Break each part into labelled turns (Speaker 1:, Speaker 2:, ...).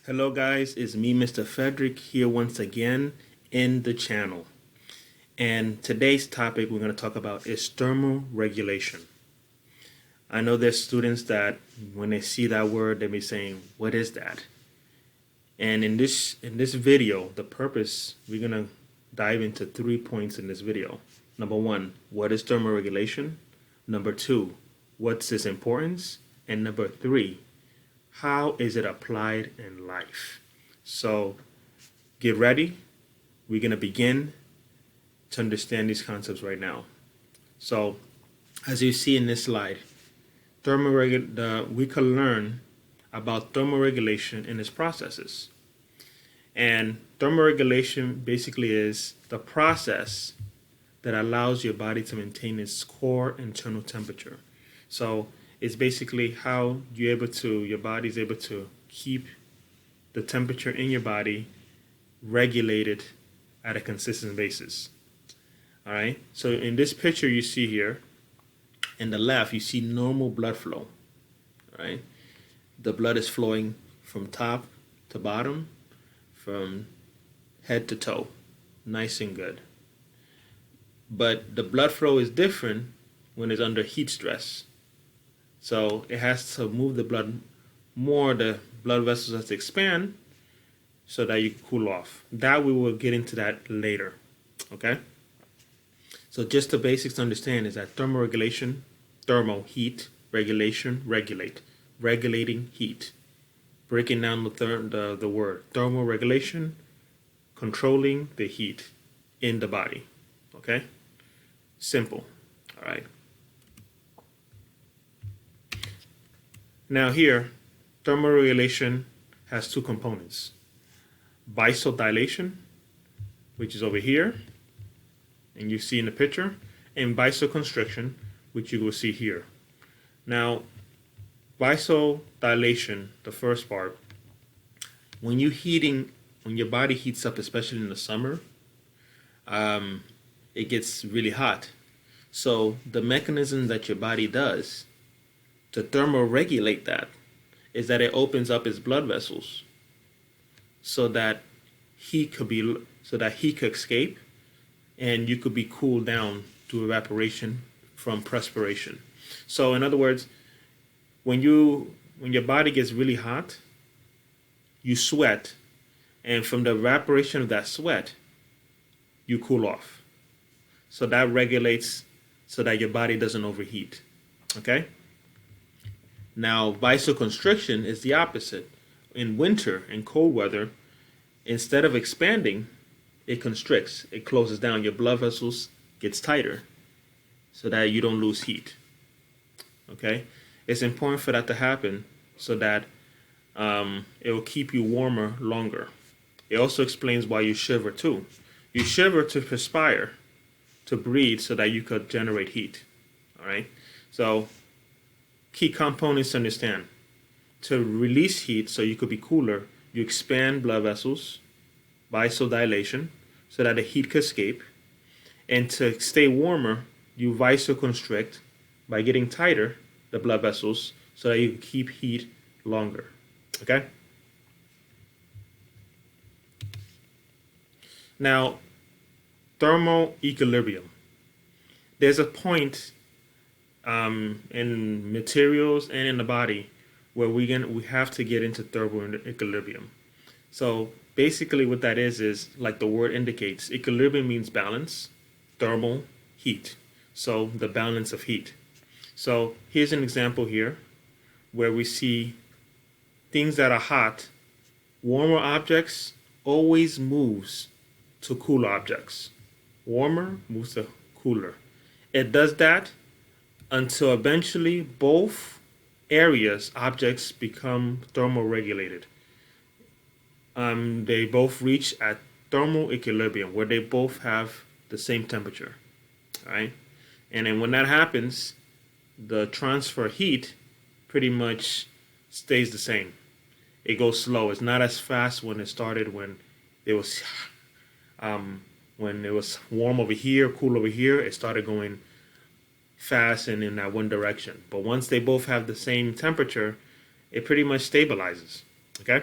Speaker 1: Hello guys, it's me, Mr. Frederick, here once again in the channel. And today's topic we're going to talk about is thermoregulation. I know there's students that when they see that word, they be saying, what is that? And in this video, the purpose, we're going to dive into 3 points in this video. Number 1, what is thermoregulation? Number 2, what's its importance? And number 3, how is it applied in life? So get ready. We're going to begin to understand these concepts right now. So as you see in this slide, we can learn about thermoregulation and its processes. And thermoregulation basically is the process that allows your body to maintain its core internal temperature. So it's basically how your body is able to keep the temperature in your body regulated at a consistent basis. All right. So in this picture you see here, in the left, you see normal blood flow. All right. The blood is flowing from top to bottom, from head to toe, nice and good. But the blood flow is different when it's under heat stress. So it has to move the blood more, the blood vessels have to expand so that you can cool off. That we will get into that later, okay? So just the basics to understand is that thermoregulation, thermo, heat, regulation, regulate, regulating heat. Breaking down the word, thermoregulation, controlling the heat in the body, okay? Simple, all right? Now here, thermoregulation has 2 components. Vasodilation, which is over here, and you see in the picture, and vasoconstriction, which you will see here. Now, vasodilation, the first part, when your body heats up, especially in the summer, it gets really hot. So the mechanism that your body does to thermoregulate that is that it opens up its blood vessels so that heat could escape and you could be cooled down to evaporation from perspiration. So in other words, when your body gets really hot, you sweat, and from the evaporation of that sweat, you cool off. So that regulates so that your body doesn't overheat. Okay? Now, vasoconstriction is the opposite. In winter, in cold weather, instead of expanding, it constricts. It closes down. Your blood vessels gets tighter so that you don't lose heat. Okay? It's important for that to happen so that it will keep you warmer longer. It also explains why you shiver too. You shiver to perspire, to breathe so that you could generate heat. All right? So key components to understand. To release heat so you could be cooler, you expand blood vessels, vasodilation, so that the heat could escape. And to stay warmer, you vasoconstrict by getting tighter, the blood vessels, so that you can keep heat longer. Okay? Now, thermal equilibrium. There's a point in materials and in the body where we have to get into thermal equilibrium. So basically what that is like the word indicates, equilibrium means balance, thermal, heat. So the balance of heat. So here's an example here where we see things that are hot, warmer objects always moves to cooler objects. Warmer moves to cooler. It does that until eventually both objects become thermoregulated. They both reach at thermal equilibrium where they both have the same temperature. All right? And then when that happens, the transfer heat pretty much stays the same. It goes slow. It's not as fast when it started when it was warm over here, cool over here. It started going fast and in that one direction. But once they both have the same temperature, it pretty much stabilizes. Okay?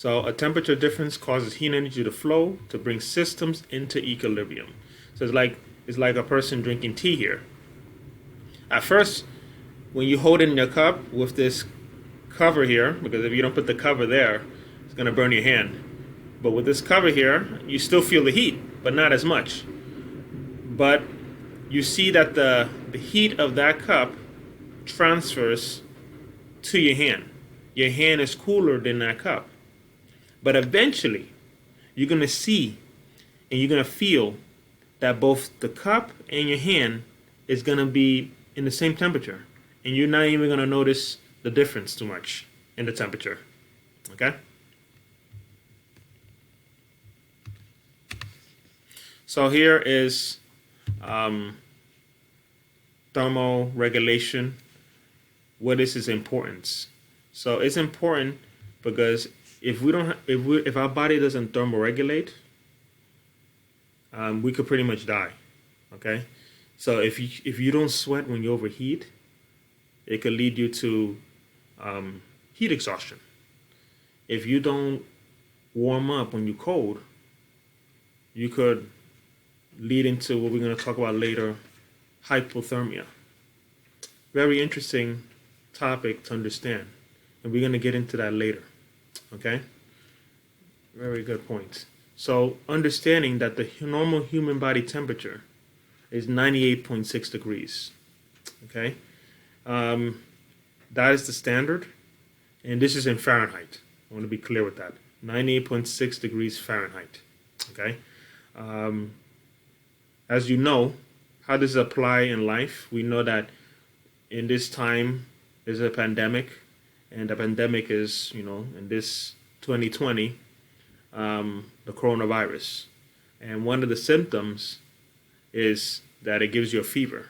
Speaker 1: So a temperature difference causes heat energy to flow to bring systems into equilibrium. So it's like a person drinking tea here. At first, when you hold it in your cup with this cover here, because if you don't put the cover there, it's going to burn your hand. But with this cover here, you still feel the heat, but not as much. But you see that the heat of that cup transfers to your hand. Your hand is cooler than that cup. But eventually, you're going to see and you're going to feel that both the cup and your hand is going to be in the same temperature. And you're not even going to notice the difference too much in the temperature. Okay? So here is thermoregulation. What is its importance? So it's important because if our body doesn't thermoregulate, we could pretty much die. Okay, so if you don't sweat when you overheat, it could lead you to heat exhaustion. If you don't warm up when you're cold, you could lead into what we're going to talk about later, hypothermia. Very interesting topic to understand, and we're going to get into that later. Okay? Very good point. So understanding that the normal human body temperature is 98.6 degrees. Okay? That is the standard, and this is in Fahrenheit. I want to be clear with that. 98.6 degrees Fahrenheit. Okay? As you know, how does it apply in life? We know that in this time there's a pandemic, and the pandemic is, in this 2020, the coronavirus. And one of the symptoms is that it gives you a fever.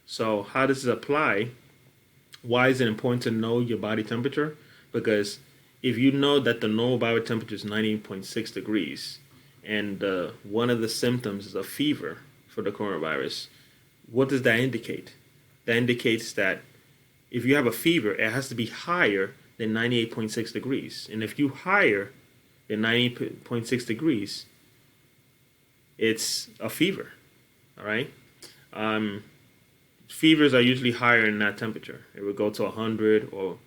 Speaker 1: So how does it apply? Why is it important to know your body temperature? Because if you know that the normal body temperature is 98.6 degrees, and one of the symptoms is a fever for the coronavirus, what does that indicate? That indicates that if you have a fever, it has to be higher than 98.6 degrees. And if you higher than 98.6 degrees, it's a fever. All right? Fevers are usually higher in that temperature. It would go to 100 or,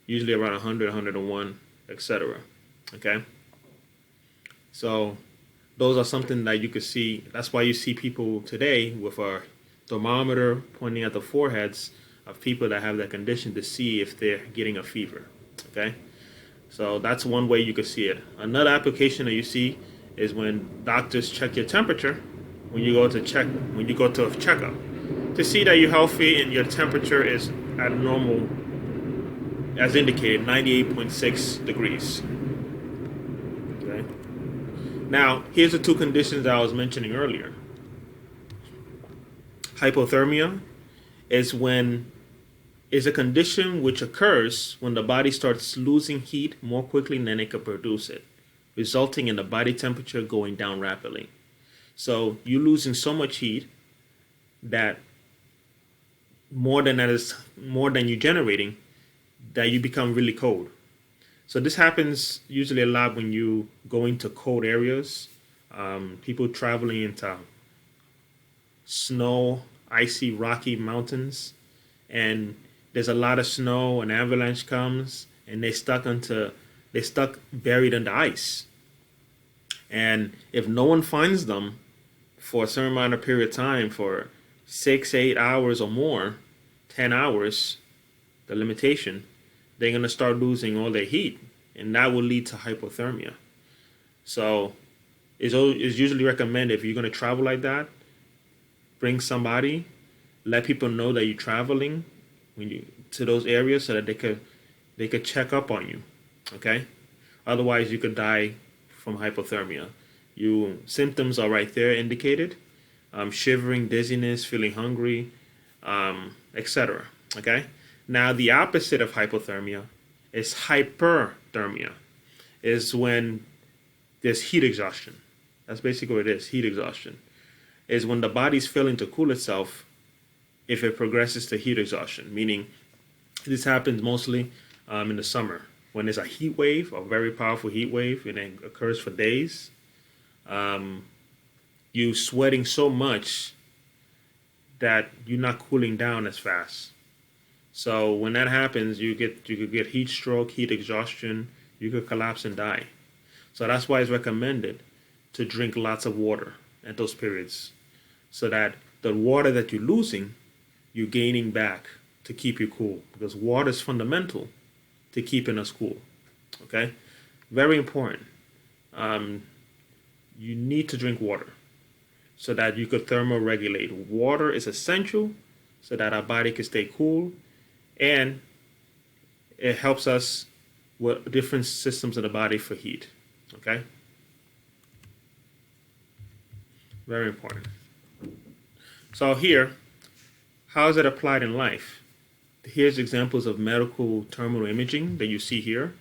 Speaker 1: usually around 100, 101, etc. Okay? So those are something that you could see. That's why you see people today with a thermometer pointing at the foreheads of people that have that condition to see if they're getting a fever. Okay? So that's one way you could see it. Another application that you see is when doctors check your temperature when you go to a checkup to see that you're healthy and your temperature is at normal, as indicated, 98.6 degrees. Okay. Now, here's the two conditions that I was mentioning earlier. Hypothermia is a condition which occurs when the body starts losing heat more quickly than it can produce it, resulting in the body temperature going down rapidly. So you're losing so much heat that more than you're generating, that you become really cold. So this happens usually a lot when you go into cold areas. People traveling into snow, icy, rocky mountains, and there's a lot of snow, an avalanche comes, and they're stuck buried under ice. And if no one finds them for a certain amount of period of time, for 6, 8 hours or more, 10 hours, the limitation, they're going to start losing all their heat, and that will lead to hypothermia. So it's usually recommended, if you're going to travel like that, bring somebody, let people know that you're traveling to those areas so that they could check up on you. Okay? Otherwise, you could die from hypothermia. Symptoms are right there indicated: shivering, dizziness, feeling hungry, etc. Okay? Now, the opposite of hypothermia is hyperthermia. Is when there's heat exhaustion. That's basically what it is. Heat exhaustion is when the body's failing to cool itself if it progresses to heat exhaustion, meaning this happens mostly in the summer when there's a heat wave, a very powerful heat wave, and it occurs for days, you sweating so much that you're not cooling down as fast. So when that happens, you could get heat stroke, heat exhaustion, you could collapse and die. So that's why it's recommended to drink lots of water at those periods, so that the water that you're losing, you're gaining back to keep you cool, because water is fundamental to keeping us cool. Okay, very important. You need to drink water so that you could thermoregulate. Water is essential so that our body can stay cool, and it helps us with different systems of the body for heat. Okay, very important. So here, how is it applied in life? Here's examples of medical thermal imaging that you see here.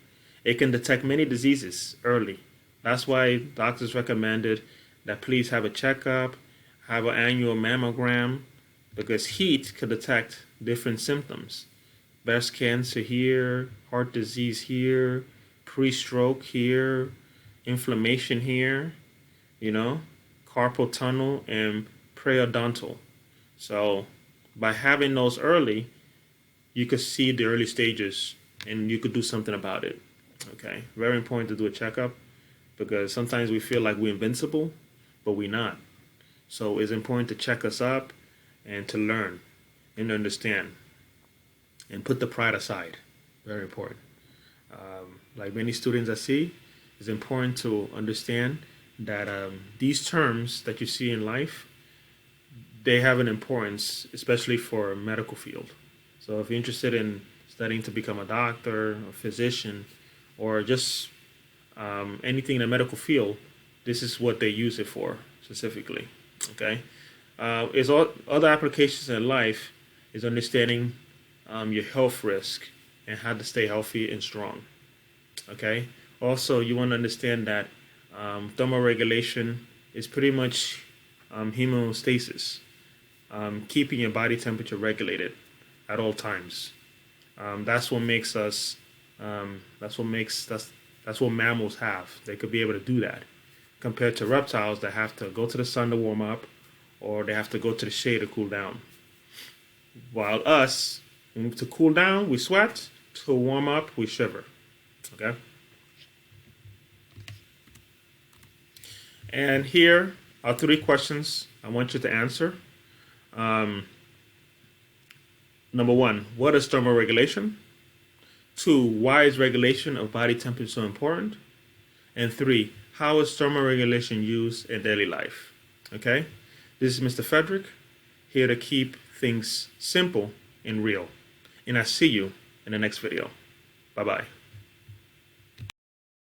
Speaker 1: It can detect many diseases early. That's why doctors recommended that please have a checkup, have an annual mammogram, because heat can detect different symptoms. Breast cancer here, heart disease here, pre-stroke here, inflammation here, carpal tunnel and periodontal. So by having those early, you could see the early stages and you could do something about it. Okay, very important to do a checkup, because sometimes we feel like we're invincible, but we're not. So it's important to check us up and to learn and understand and put the pride aside. Very important. Like many students I see, it's important to understand that these terms that you see in life, they have an importance, especially for a medical field. So if you're interested in studying to become a doctor, a physician, or just anything in the medical field, this is what they use it for specifically. Okay, other applications in life is understanding your health risk and how to stay healthy and strong. Okay, also you want to understand that thermoregulation is pretty much hemostasis, keeping your body temperature regulated at all times. That's what makes us. That's what mammals have. They could be able to do that, compared to reptiles that have to go to the sun to warm up, or they have to go to the shade to cool down. While us, to cool down, we sweat. To warm up, we shiver. Okay. And here are 3 questions I want you to answer. Number 1, what is thermoregulation? 2, why is regulation of body temperature so important? And 3, how is thermoregulation used in daily life? Okay? This is Mr. Frederick, here to keep things simple and real. And I see you in the next video. Bye-bye.